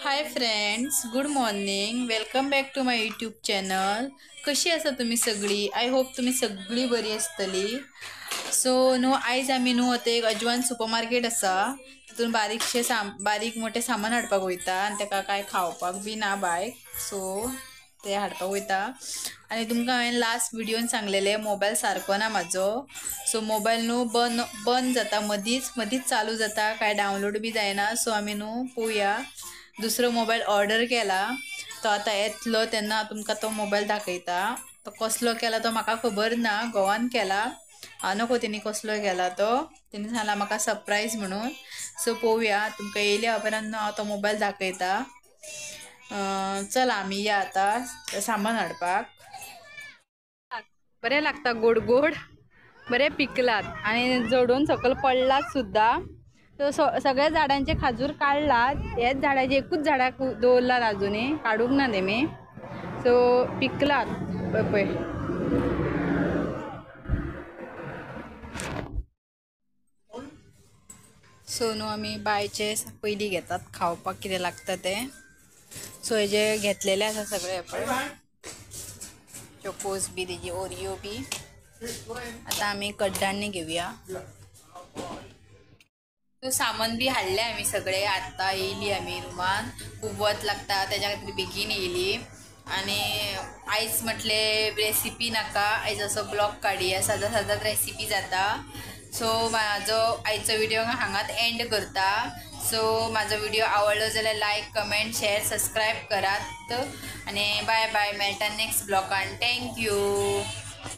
High friends, good morning. Welcome back to my YouTube channel. कशी आसा तुम्ही सगळी? आय होप तुम्ही सगळी बरी आसतली. सो नो आयज आमी न्हू आता एक अजवान सुपर मार्केट आसा, तितून बारीक मोठे सामान हाडपाक वयता आनी ताका काय खावपाक बी ना बायक. सो ते हाडपाक वयता. आनी तुमकां हांवें लास्ट व्हिडिओन सांगलेले मोबायल सारको ना म्हाजो. सो मोबायल न्हू बंद जाता, मदींच चालू जाता, काय डावनलोड बी जायना. सो आमी न्हू पळोवया. दुसरो मोबाईल ऑर्डर केला, तो आतां येतलो तेन्ना तुमकां तो मोबाईल दाखयता. तो कसलो केला तो म्हाका खबर ना, घोवान केला. नको तेणी कसलो केला तो. तेणी सांगला म्हाका सरप्राईज म्हणून. सो पळोवया, तुमकां येयल्या उपरांत हांव तो मोबाईल दाखयता. चला आमी या आतां सामान हाडपाक. बरें लागता गोड गोड, बरे पिकलात आणि जडून सकयल पडलात सुद्धा. तो सगळ्या झाडांचे खाजूर काढलात, हेच झाडाचे एकूच झाडाक दवरलात अजूनही, काढूंक ना तेमी. सो पिकलात पळय. सो न्हू आमी बायचे पयलीं घेतात खावपाक कितें लागता ते. सो हेजे घेतलेले आसा सगळे पळय, चोकोस बी तेजी ओरियो बी. आता आमी कडधान्य घेवया. तो सामान बी हाडले आमी सगळे. आत्ता येयली आमी रुमान. खूब वत लागता तेज्या खातीर बेगीन येयली. आनी आयज म्हटले रेसिपी नाका, आयज असो ब्लॉग काडया, सदांच रेसिपी जाता. सो म्हाजो आयचो व्हिडिओ हांगाच एंड करता. सो म्हाजो व्हिडिओ आवडलो जाल्यार लायक, कमेंट, शेअर, सबस्क्राईब करात. आनी बाय बाय, मेळटा नेक्स्ट ब्लॉगान. थँक्यू.